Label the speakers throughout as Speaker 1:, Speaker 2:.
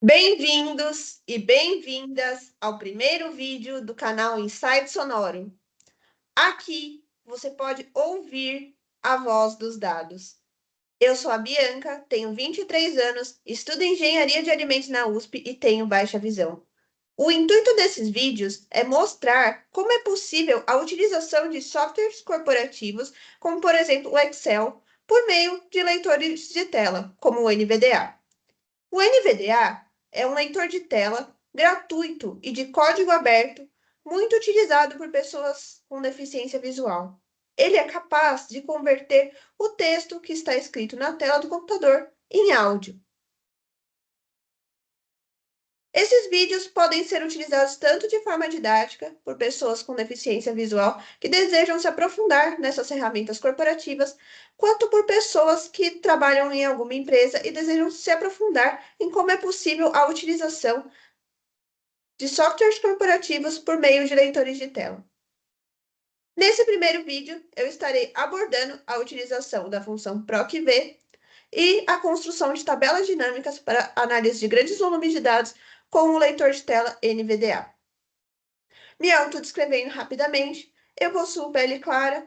Speaker 1: Bem-vindos e bem-vindas ao primeiro vídeo do canal Insight Sonoro. Aqui você pode ouvir a voz dos dados. Eu sou a Bianca, tenho 23 anos, estudo engenharia de alimentos na USP e tenho baixa visão. O intuito desses vídeos é mostrar como é possível a utilização de softwares corporativos, como por exemplo o Excel, por meio de leitores de tela, como o NVDA. O NVDA é um leitor de tela gratuito e de código aberto, muito utilizado por pessoas com deficiência visual. Ele é capaz de converter o texto que está escrito na tela do computador em áudio. Esses vídeos podem ser utilizados tanto de forma didática, por pessoas com deficiência visual que desejam se aprofundar nessas ferramentas corporativas, quanto por pessoas que trabalham em alguma empresa e desejam se aprofundar em como é possível a utilização de softwares corporativos por meio de leitores de tela. Nesse primeiro vídeo, eu estarei abordando a utilização da função PROC-V e a construção de tabelas dinâmicas para análise de grandes volumes de dados com o leitor de tela NVDA. Me autodescrevendo rapidamente, eu possuo pele clara,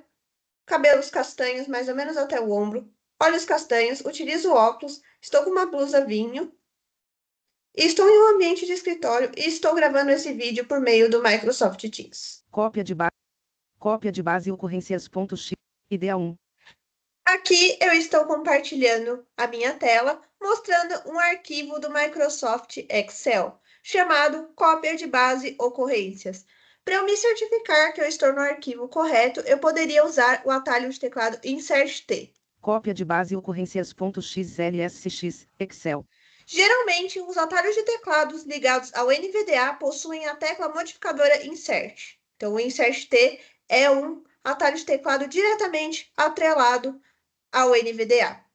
Speaker 1: cabelos castanhos mais ou menos até o ombro, olhos castanhos, utilizo óculos, estou com uma blusa vinho, estou em um ambiente de escritório e estou gravando esse vídeo por meio do Microsoft Teams.
Speaker 2: Cópia de base ocorrências.x, IDEA 1.
Speaker 1: Aqui eu estou compartilhando a minha tela, mostrando um arquivo do Microsoft Excel, chamado cópia de base ocorrências. Para eu me certificar que eu estou no arquivo correto, eu poderia usar o atalho de teclado Insert T.
Speaker 2: Cópia de base ocorrências.xlsx, Excel.
Speaker 1: Geralmente, os atalhos de teclados ligados ao NVDA possuem a tecla modificadora Insert. Então, o Insert T é um atalho de teclado diretamente atrelado ao NVDA.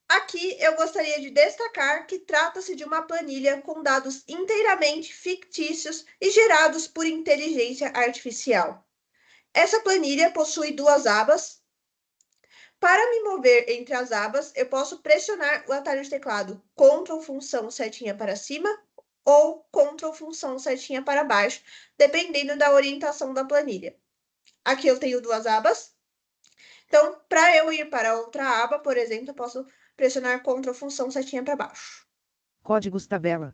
Speaker 1: Aqui eu gostaria de destacar que trata-se de uma planilha com dados inteiramente fictícios e gerados por inteligência artificial. Essa planilha possui duas abas. Para me mover entre as abas, eu posso pressionar o atalho de teclado Ctrl função setinha para cima ou Ctrl função setinha para baixo, dependendo da orientação da planilha. Aqui eu tenho duas abas. Então, para eu ir para outra aba, por exemplo, eu posso pressionar Ctrl função setinha para baixo.
Speaker 2: Códigos tabela.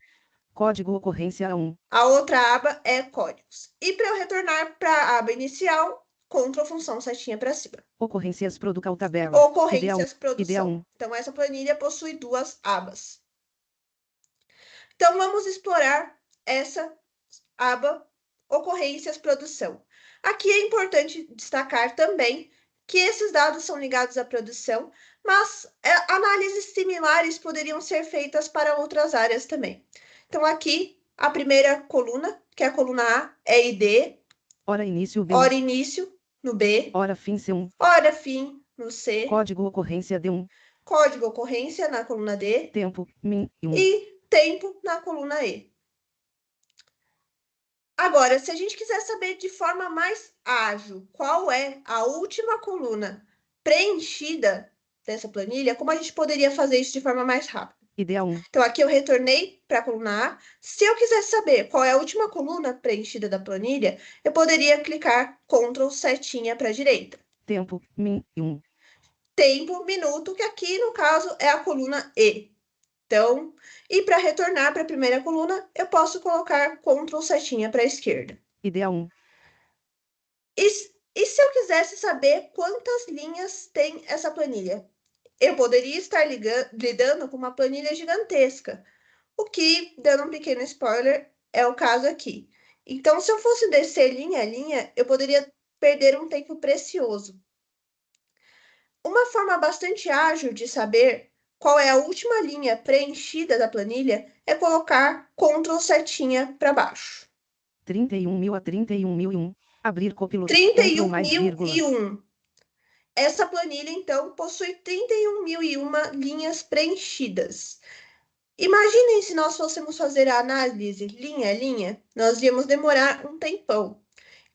Speaker 2: Código ocorrência 1.
Speaker 1: A outra aba é códigos. E para eu retornar para a aba inicial, Ctrl função setinha para cima.
Speaker 2: Ocorrências producal tabela.
Speaker 1: Ocorrências
Speaker 2: IDEA
Speaker 1: produção.
Speaker 2: 1.
Speaker 1: Então, essa planilha possui duas abas. Então, vamos explorar essa aba ocorrências produção. Aqui é importante destacar também que esses dados são ligados à produção, mas análises similares poderiam ser feitas para outras áreas também. Então, aqui, a primeira coluna, que é a coluna A, é ID,
Speaker 2: Hora início B1.
Speaker 1: hora início, no B,
Speaker 2: Hora fim C1.
Speaker 1: hora fim, no C,
Speaker 2: Código ocorrência D1.
Speaker 1: código ocorrência na coluna D
Speaker 2: Tempo, min, 1.
Speaker 1: e tempo na coluna E. Agora, se a gente quiser saber de forma mais ágil qual é a última coluna preenchida dessa planilha, como a gente poderia fazer isso de forma mais rápida?
Speaker 2: IDEA 1.
Speaker 1: Então, aqui eu retornei para a coluna A. Se eu quisesse saber qual é a última coluna preenchida da planilha, eu poderia clicar Ctrl setinha para a direita.
Speaker 2: Tempo, min, 1.
Speaker 1: Tempo, minuto, que aqui no caso é a coluna E. Então, e para retornar para a primeira coluna, eu posso colocar Ctrl setinha para a esquerda.
Speaker 2: IDEA 1.
Speaker 1: E se eu quisesse saber quantas linhas tem essa planilha? Eu poderia estar lidando com uma planilha gigantesca, o que, dando um pequeno spoiler, é o caso aqui. Então, se eu fosse descer linha a linha, eu poderia perder um tempo precioso. Uma forma bastante ágil de saber qual é a última linha preenchida da planilha é colocar Ctrl setinha para baixo.
Speaker 2: 31.000 a 31.001. Abrir copilot. Ctrl mais vírgula.
Speaker 1: 31.001. Essa planilha, então, possui 31.001 linhas preenchidas. Imaginem se nós fôssemos fazer a análise linha a linha, nós íamos demorar um tempão.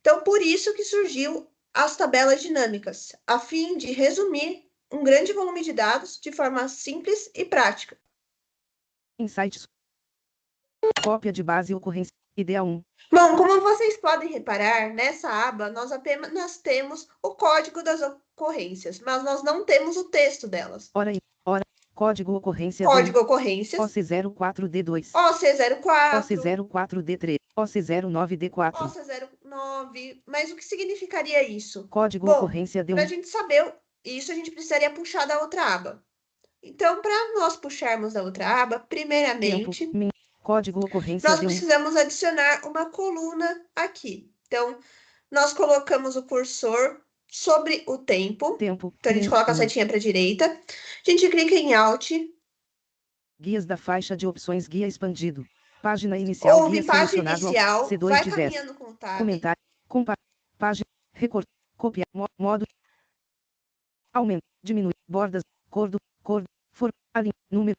Speaker 1: Então, por isso que surgiu as tabelas dinâmicas, a fim de resumir um grande volume de dados de forma simples e prática.
Speaker 2: Insights. Cópia de base ocorrência. Ideal 1.
Speaker 1: Bom, como vocês podem reparar, nessa aba nós apenas temos o código das ocorrências, mas nós não temos o texto delas.
Speaker 2: Hora. Código ocorrência
Speaker 1: Código ocorrências.
Speaker 2: OC04D2.
Speaker 1: OC04.
Speaker 2: OC04D3. OC09D4.
Speaker 1: OC09. Mas o que significaria isso?
Speaker 2: Código ocorrência D1.
Speaker 1: Para a gente saber isso, a gente precisaria puxar da outra aba. Então, para nós puxarmos da outra aba, primeiramente,
Speaker 2: código ocorrência
Speaker 1: nós precisamos adicionar uma coluna aqui. Então, nós colocamos o cursor sobre o tempo. Então, a gente coloca a setinha para a direita. A gente clica em Alt.
Speaker 2: Guias da faixa de opções, guia expandido. Página inicial,
Speaker 1: Ouve página inicial,
Speaker 2: C2
Speaker 1: vai
Speaker 2: de
Speaker 1: caminhando com o tab.
Speaker 2: Comentário, página, recorte, copiar, modo, aumento, diminuir, bordas, cor, número,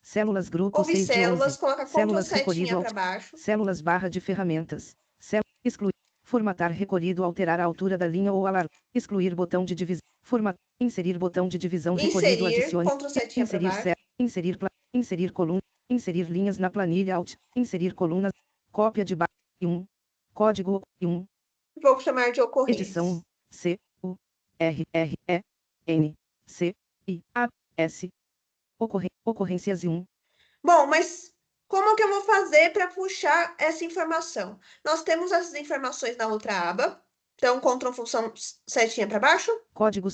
Speaker 2: células, grupo,
Speaker 1: ouve
Speaker 2: 6 de
Speaker 1: células,
Speaker 2: 11,
Speaker 1: coloca
Speaker 2: células
Speaker 1: Ctrl
Speaker 2: recolhido,
Speaker 1: para baixo.
Speaker 2: células barra de ferramentas, excluir, formatar recolhido, alterar a altura da linha ou alargar, excluir botão de divisão, formatar, inserir botão de divisão recolhido, adicione, inserir coluna, inserir linhas na planilha, alt, inserir colunas, cópia de base 1, código 1.
Speaker 1: Vou chamar de ocorrência.
Speaker 2: Edição C U R R E N C I A S. Ocorrências 1.
Speaker 1: Bom, mas como que eu vou fazer para puxar essa informação? Nós temos essas informações na outra aba. Então, Ctrl função setinha para baixo.
Speaker 2: Código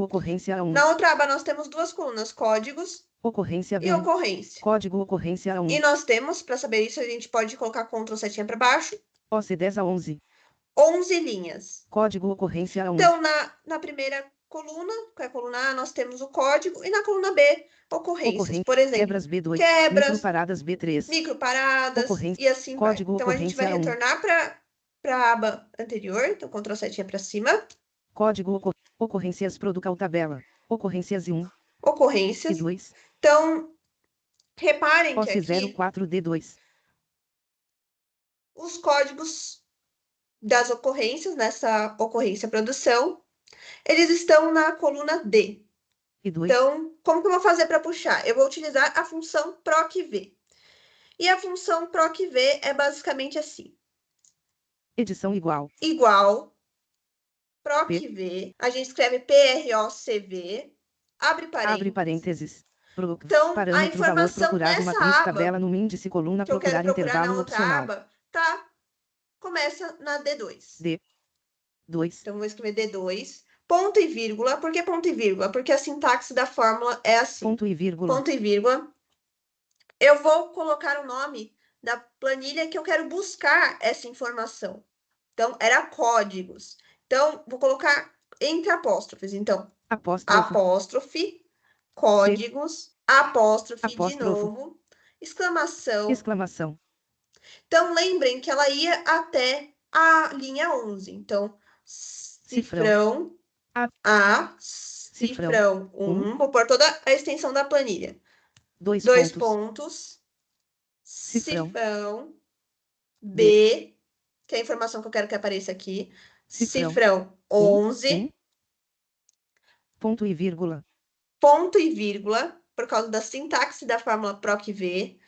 Speaker 2: ocorrência 1.
Speaker 1: Na outra aba nós temos duas colunas, códigos
Speaker 2: ocorrência
Speaker 1: e ocorrência.
Speaker 2: Código ocorrência 1.
Speaker 1: E nós temos, para saber isso, a gente pode colocar Ctrl setinha para baixo.
Speaker 2: OC10 a 11.
Speaker 1: 11 linhas.
Speaker 2: Código ocorrência 1.
Speaker 1: Então, na primeira coluna, que é a coluna A, nós temos o código, e na coluna B, ocorrências. Por exemplo,
Speaker 2: quebras B2, microparadas B3,
Speaker 1: microparadas e assim
Speaker 2: código
Speaker 1: vai. Então, a gente vai retornar para a aba anterior, então Ctrl setinha para cima.
Speaker 2: Código ocorrências producal tabela, ocorrências 1.
Speaker 1: Ocorrências.
Speaker 2: E 2.
Speaker 1: Então, reparem que aqui
Speaker 2: OC04D2.
Speaker 1: os códigos das ocorrências, nessa ocorrência produção, eles estão na coluna D. Então, como que eu vou fazer para puxar? Eu vou utilizar a função procv. E a função procv é basicamente assim.
Speaker 2: Edição igual.
Speaker 1: Igual. Procv. A gente escreve PROCV. Abre parênteses. Então, a informação nessa aba,
Speaker 2: tabela no índice, coluna,
Speaker 1: que eu quero procurar
Speaker 2: intervalo
Speaker 1: na outra
Speaker 2: opcional.
Speaker 1: aba, começa na D2.
Speaker 2: D2.
Speaker 1: Então, vou escrever D2. Ponto e vírgula. Por que ponto e vírgula? Porque a sintaxe da fórmula é assim.
Speaker 2: Ponto e vírgula.
Speaker 1: Ponto e vírgula. Eu vou colocar o nome da planilha que eu quero buscar essa informação. Então, era códigos. Então, vou colocar entre apóstrofes. Então, apóstrofe, códigos, apóstrofe de novo, exclamação. Então, lembrem que ela ia até a linha 11. Então, cifrão A, cifrão 1. Vou pôr toda a extensão da planilha. Dois pontos. Cifrão B, que é a informação que eu quero que apareça aqui. Cifrão 11.
Speaker 2: Ponto e vírgula.
Speaker 1: Ponto e vírgula, por causa da sintaxe da fórmula procv.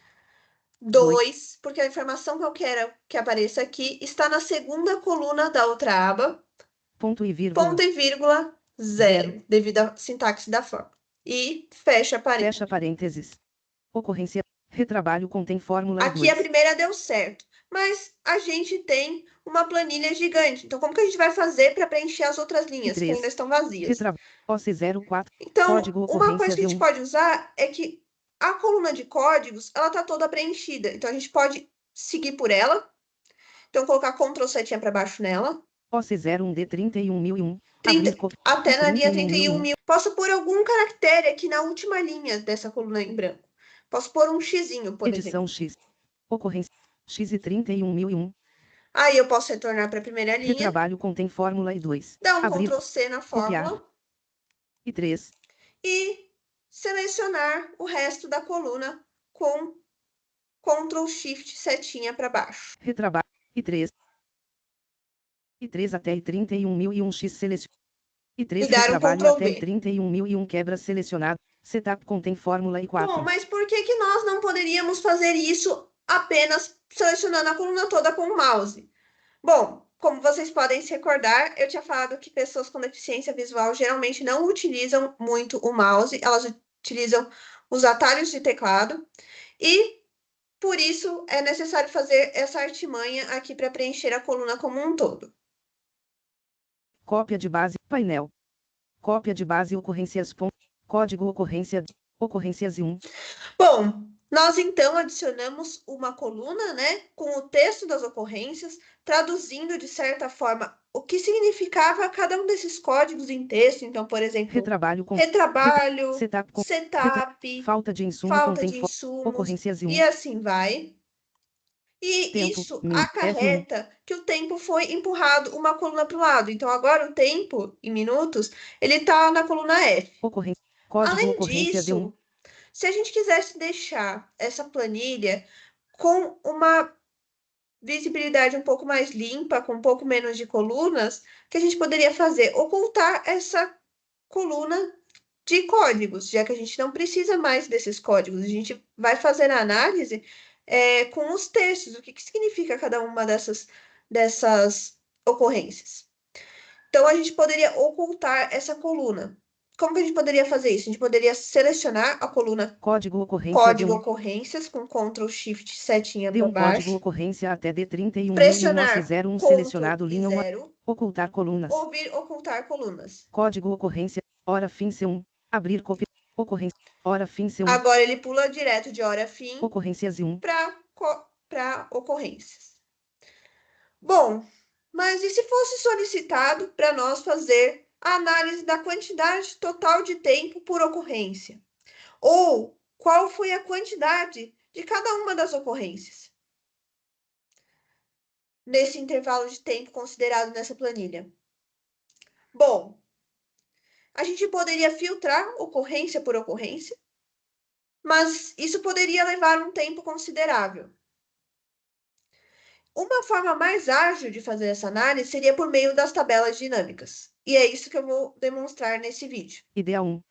Speaker 1: 2, porque a informação que eu quero que apareça aqui está na segunda coluna da outra aba.
Speaker 2: Ponto e vírgula
Speaker 1: 0, devido à sintaxe da fórmula. E fecha parênteses.
Speaker 2: Fecha parênteses. Ocorrência. Retrabalho contém fórmula.
Speaker 1: Aqui a primeira deu certo, mas a gente tem uma planilha gigante. Então, como que a gente vai fazer para preencher as outras linhas que ainda estão vazias?
Speaker 2: OC04.
Speaker 1: Então, uma coisa que a gente pode usar é que a coluna de códigos, ela está toda preenchida. Então, a gente pode seguir por ela. Então, colocar Ctrl setinha para baixo nela.
Speaker 2: OC01D31001.
Speaker 1: Até na linha 31.000. Posso pôr algum caractere aqui na última linha dessa coluna em branco. Posso pôr um xzinho, por
Speaker 2: Edição
Speaker 1: exemplo.
Speaker 2: X. Ocorrência. X e 31.001.
Speaker 1: Aí eu posso retornar para a primeira linha.
Speaker 2: Retrabalho contém fórmula e 2.
Speaker 1: Dar um Ctrl C na fórmula.
Speaker 2: E 3.
Speaker 1: E selecionar o resto da coluna com Ctrl Shift setinha para baixo.
Speaker 2: Retrabalho. E 3. E 3 até 31.001 X seleciona. E 3
Speaker 1: dar um
Speaker 2: retrabalho
Speaker 1: Ctrl
Speaker 2: até
Speaker 1: V.
Speaker 2: 31.001 quebra selecionado. Setup contém fórmula e 4.
Speaker 1: Bom, mas por que que nós não poderíamos fazer isso apenas selecionando a coluna toda com o mouse? Bom, como vocês podem se recordar, eu tinha falado que pessoas com deficiência visual geralmente não utilizam muito o mouse, elas utilizam os atalhos de teclado e por isso é necessário fazer essa artimanha aqui para preencher a coluna como um todo.
Speaker 2: Cópia de base, painel. Cópia de base ocorrências. Código ocorrência. Ocorrências 1.
Speaker 1: Bom, nós então adicionamos uma coluna, né, com o texto das ocorrências, traduzindo de certa forma o que significava cada um desses códigos em texto. Então, por exemplo,
Speaker 2: Retrabalho com
Speaker 1: retrabalho,
Speaker 2: setup com
Speaker 1: setup,
Speaker 2: falta de insumo
Speaker 1: falta
Speaker 2: contém
Speaker 1: de insumos
Speaker 2: ocorrências 1.
Speaker 1: e assim vai. E
Speaker 2: Tempo,
Speaker 1: isso
Speaker 2: min, F1.
Speaker 1: acarreta que o tempo foi empurrado uma coluna para o lado. Então, agora o tempo, em minutos, ele está na coluna F.
Speaker 2: Ocorrência. Código
Speaker 1: Além
Speaker 2: ocorrência D1.
Speaker 1: disso, se a gente quisesse deixar essa planilha com uma visibilidade um pouco mais limpa, com um pouco menos de colunas, o que a gente poderia fazer? Ocultar essa coluna de códigos, já que a gente não precisa mais desses códigos. A gente vai fazer a análise com os textos, o que que significa cada uma dessas ocorrências. Então, a gente poderia ocultar essa coluna. Como que a gente poderia fazer isso? A gente poderia selecionar a coluna
Speaker 2: Código ocorrência
Speaker 1: código
Speaker 2: D1.
Speaker 1: ocorrências com Ctrl Shift setinha para
Speaker 2: D1 código
Speaker 1: baixo.
Speaker 2: ocorrência até
Speaker 1: Pressionar
Speaker 2: D31.01
Speaker 1: Ctrl
Speaker 2: selecionado
Speaker 1: e
Speaker 2: linha 1.
Speaker 1: 0.
Speaker 2: Ocultar colunas.
Speaker 1: Ouvir ocultar colunas.
Speaker 2: Código ocorrência. Hora fim C1. Abrir copia. Ocorrência. Hora fim C1.
Speaker 1: Agora ele pula direto de hora fim
Speaker 2: Ocorrências 1.
Speaker 1: para ocorrências. Bom, mas e se fosse solicitado para nós fazer a análise da quantidade total de tempo por ocorrência? Ou qual foi a quantidade de cada uma das ocorrências nesse intervalo de tempo considerado nessa planilha? Bom, a gente poderia filtrar ocorrência por ocorrência, mas isso poderia levar um tempo considerável. Uma forma mais ágil de fazer essa análise seria por meio das tabelas dinâmicas. E é isso que eu vou demonstrar nesse vídeo.
Speaker 2: Ideia 1.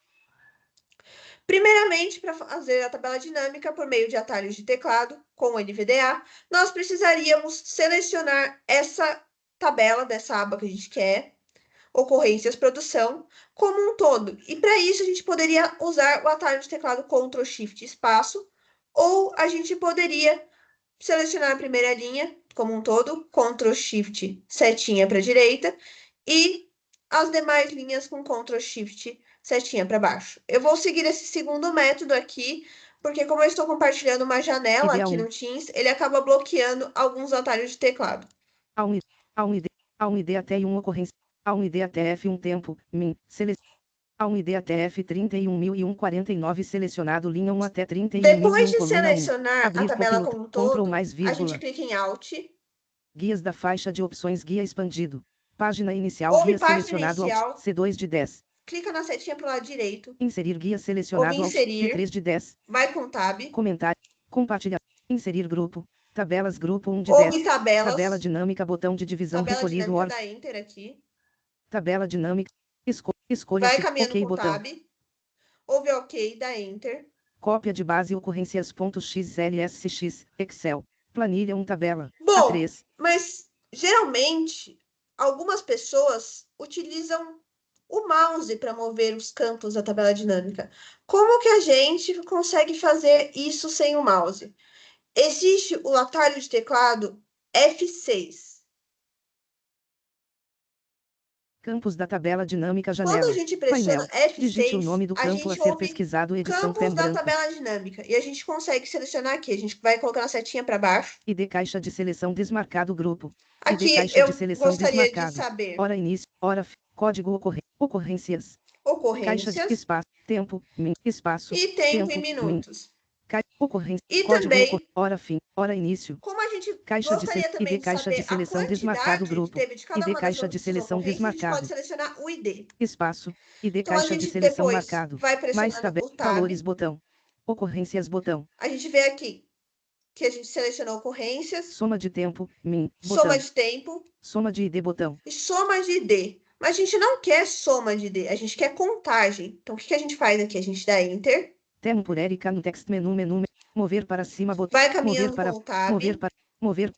Speaker 1: Primeiramente, para fazer a tabela dinâmica por meio de atalhos de teclado com o NVDA, nós precisaríamos selecionar essa tabela dessa aba que a gente quer, ocorrências produção, como um todo. E para isso a gente poderia usar o atalho de teclado Ctrl Shift espaço, ou a gente poderia selecionar a primeira linha como um todo, Ctrl Shift setinha para a direita, e as demais linhas com Ctrl Shift setinha para baixo. Eu vou seguir esse segundo método aqui, porque como eu estou compartilhando uma janela
Speaker 2: Ideia
Speaker 1: aqui
Speaker 2: 1.
Speaker 1: no Teams, ele acaba bloqueando alguns atalhos de teclado.
Speaker 2: A1ID até 1 ocorrência. A1ID até F1 tempo, min, A1ID até F31001 selecionado linha 1 até 31.001
Speaker 1: Depois de
Speaker 2: coluna 1.
Speaker 1: selecionar a
Speaker 2: Abrir
Speaker 1: tabela
Speaker 2: copiloto,
Speaker 1: como um
Speaker 2: Ctrl
Speaker 1: todo,
Speaker 2: mais
Speaker 1: a
Speaker 2: vírgula.
Speaker 1: gente clica em Alt,
Speaker 2: Guias da faixa de opções guia expandido. Página inicial
Speaker 1: ouve
Speaker 2: guia
Speaker 1: página
Speaker 2: selecionado
Speaker 1: inicial,
Speaker 2: Alt, C2 de 10.
Speaker 1: clica na setinha para o lado direito,
Speaker 2: Inserir guia
Speaker 1: ouve
Speaker 2: selecionado Alt,
Speaker 1: inserir,
Speaker 2: P3 de 10.
Speaker 1: vai com Tab,
Speaker 2: Comentário. Compartilhar. Inserir grupo. Tabelas grupo 1 de
Speaker 1: ouve
Speaker 2: 10.
Speaker 1: tabelas,
Speaker 2: Tabela dinâmica botão de divisão
Speaker 1: tabela
Speaker 2: recolhido
Speaker 1: dinâmica,
Speaker 2: ordem.
Speaker 1: dá Enter aqui,
Speaker 2: Tabela dinâmica. Escolha
Speaker 1: vai
Speaker 2: se
Speaker 1: caminhando
Speaker 2: OK
Speaker 1: com
Speaker 2: botão.
Speaker 1: Tab, ouve OK, dá Enter.
Speaker 2: Cópia de base ocorrências.xlsx, Excel. Planilha 1 tabela.
Speaker 1: Bom,
Speaker 2: A3.
Speaker 1: mas geralmente algumas pessoas utilizam o mouse para mover os campos da tabela dinâmica. Como que a gente consegue fazer isso sem o mouse? Existe o atalho de teclado F6.
Speaker 2: Campos da tabela dinâmica
Speaker 1: Quando
Speaker 2: janela.
Speaker 1: a gente pressiona
Speaker 2: Painel. Digite o
Speaker 1: F6,
Speaker 2: nome do
Speaker 1: a
Speaker 2: campo a
Speaker 1: gente
Speaker 2: ser
Speaker 1: ouve
Speaker 2: pesquisado edição
Speaker 1: campos
Speaker 2: PEM
Speaker 1: da
Speaker 2: branco.
Speaker 1: tabela dinâmica. E a gente consegue selecionar aqui. A gente vai colocando a setinha para baixo.
Speaker 2: ID caixa de seleção desmarcado grupo. ID
Speaker 1: Aqui
Speaker 2: caixa
Speaker 1: eu
Speaker 2: de seleção
Speaker 1: gostaria de
Speaker 2: desmarcado.
Speaker 1: saber
Speaker 2: Hora início, hora fim. Código ocorrências. Caixa de
Speaker 1: ocorrências
Speaker 2: espaço, tempo, min, espaço,
Speaker 1: e tempo em
Speaker 2: min,
Speaker 1: minutos.
Speaker 2: ocorrência,
Speaker 1: E
Speaker 2: código
Speaker 1: também,
Speaker 2: hora fim, hora início.
Speaker 1: como a gente
Speaker 2: Caixa de
Speaker 1: gostaria também
Speaker 2: ID
Speaker 1: de
Speaker 2: caixa de
Speaker 1: saber a
Speaker 2: seleção desmarcado
Speaker 1: quantidade que
Speaker 2: grupo.
Speaker 1: teve de cada
Speaker 2: ID
Speaker 1: uma
Speaker 2: caixa de
Speaker 1: dessas
Speaker 2: seleção
Speaker 1: ocorrências, a gente pode
Speaker 2: desmarcado.
Speaker 1: selecionar o ID.
Speaker 2: Espaço, ID
Speaker 1: Então, a
Speaker 2: caixa de
Speaker 1: gente
Speaker 2: seleção
Speaker 1: depois
Speaker 2: marcado.
Speaker 1: vai
Speaker 2: Mais
Speaker 1: pressionando
Speaker 2: tabela,
Speaker 1: o Tab.
Speaker 2: valores botão. Ocorrências botão.
Speaker 1: A gente vê aqui que a gente selecionou ocorrências,
Speaker 2: Soma de tempo, min, botão.
Speaker 1: soma de tempo
Speaker 2: Soma de ID botão.
Speaker 1: e soma de ID. Mas a gente não quer soma de D, a gente quer contagem. Então, o que a gente faz aqui? A gente dá Enter.
Speaker 2: Temo por Erika no text menu, mover para cima, botão.
Speaker 1: Vai caminhando com o Tab.
Speaker 2: Mover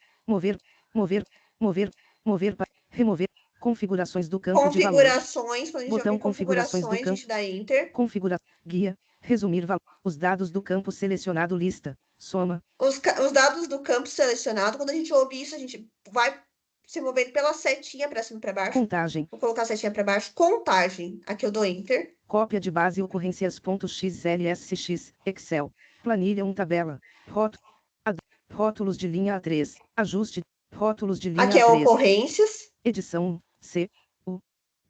Speaker 2: para, remover, configurações do campo de valor.
Speaker 1: Configurações, quando a gente
Speaker 2: Botão
Speaker 1: ouvir configurações, a gente dá Enter.
Speaker 2: Configura, guia, resumir os dados do campo selecionado, lista, soma.
Speaker 1: Os dados do campo selecionado, quando a gente ouvir isso, a gente vai se movendo pela setinha para cima e para baixo.
Speaker 2: Contagem.
Speaker 1: Vou colocar a setinha para baixo. Contagem. Aqui eu dou Enter.
Speaker 2: Cópia de base ocorrências.xlsx, Excel. Planilha 1 tabela. Rótulos de linha A3. Ajuste. Rótulos de linha
Speaker 1: Aqui é
Speaker 2: A3.
Speaker 1: ocorrências.
Speaker 2: Edição 1. C. U.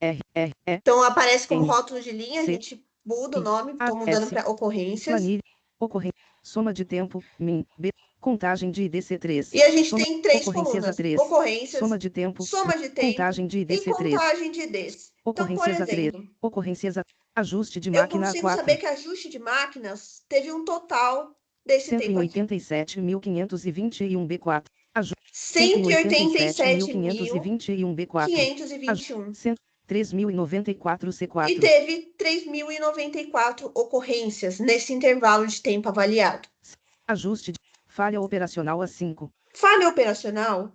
Speaker 2: R. R. E.
Speaker 1: Então aparece como
Speaker 2: N,
Speaker 1: rótulo de linha. A
Speaker 2: C,
Speaker 1: gente muda o
Speaker 2: I,
Speaker 1: nome. Estou mudando para ocorrências.
Speaker 2: Planilha. Ocorrência. Soma de tempo. Min. B. Contagem de IDC3.
Speaker 1: E a gente tem três
Speaker 2: ocorrências
Speaker 1: colunas.
Speaker 2: A3.
Speaker 1: Ocorrências.
Speaker 2: Soma de tempo.
Speaker 1: Contagem de
Speaker 2: IDC3.
Speaker 1: E contagem de IDs.
Speaker 2: Ocorrências
Speaker 1: Então, por exemplo,
Speaker 2: A3. Ocorrências A. Ajuste de
Speaker 1: eu
Speaker 2: máquina
Speaker 1: consigo
Speaker 2: A4.
Speaker 1: saber que ajuste de máquinas teve um total desse tempo aqui.
Speaker 2: 187.521 B4.
Speaker 1: 187.521
Speaker 2: B4. 3.094 C4.
Speaker 1: E teve 3.094 ocorrências nesse intervalo de tempo avaliado.
Speaker 2: Ajuste de falha operacional A5.
Speaker 1: Falha operacional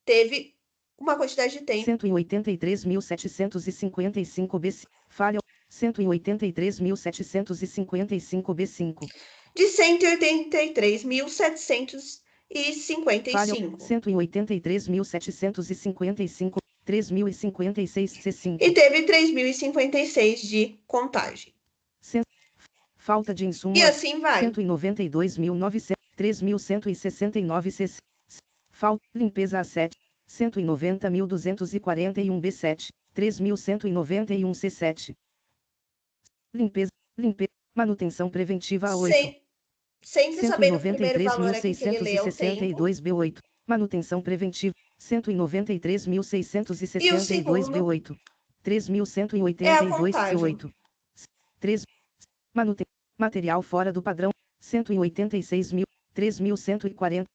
Speaker 1: teve uma quantidade de tempo.
Speaker 2: 183.755 B5. Falha 183.755 B5.
Speaker 1: De 183.755.
Speaker 2: Falha 183.755. 3.056 C5.
Speaker 1: E teve 3.056 de contagem.
Speaker 2: Falta de insumo.
Speaker 1: E assim vai.
Speaker 2: 192.900. 3.169 C5. Falta limpeza A7. 190.241 B7. 3.191 C7. Limpeza, manutenção preventiva A8.
Speaker 1: Sempre sabendo que o primeiro valor aqui que ele lê é o tempo.
Speaker 2: 193.662 B8. Manutenção preventiva. 193.662 B8. 3.182 C8. 3. Material fora do padrão. 186.000. 3.140.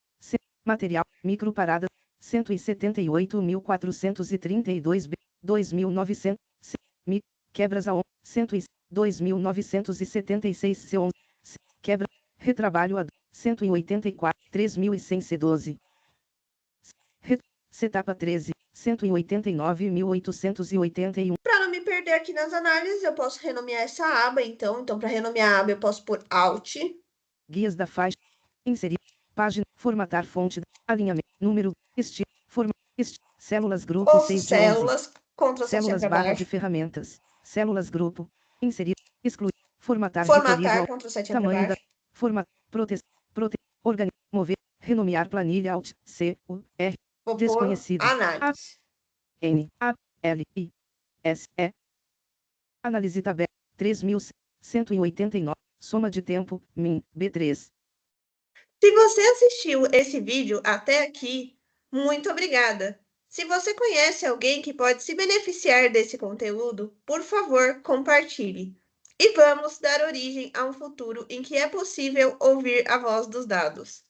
Speaker 2: Material. Microparada. 178.432 B. 2.900. Quebras a 2.976 C11. Quebra. Retrabalho a 184. 3.100 C12. Etapa 13. 189.881.
Speaker 1: Para não me perder aqui nas análises, eu posso renomear essa aba, então. Então, para renomear a aba, eu posso pôr Alt.
Speaker 2: Guias da faixa. Inserir. Página. Formatar fonte. Alinhamento. Número. Estilo. Células grupo
Speaker 1: Ou
Speaker 2: 6 de
Speaker 1: células.
Speaker 2: 11.
Speaker 1: Ctrl+C
Speaker 2: Células
Speaker 1: para
Speaker 2: barra
Speaker 1: baixo.
Speaker 2: de ferramentas. Células grupo. Inserir. Excluir. Formatar.
Speaker 1: Formatar. Ctrl+C para
Speaker 2: tamanho da.
Speaker 1: baixo.
Speaker 2: Organizar. Mover. Renomear planilha. Alt. C. U. R.
Speaker 1: Vou
Speaker 2: Desconhecido.
Speaker 1: pôr análise.
Speaker 2: N. A. L. I. S. E. Análise tabela. 3.189. Soma de tempo. Min. B3.
Speaker 1: Se você assistiu esse vídeo até aqui, muito obrigada. Se você conhece alguém que pode se beneficiar desse conteúdo, por favor, compartilhe. E vamos dar origem a um futuro em que é possível ouvir a voz dos dados.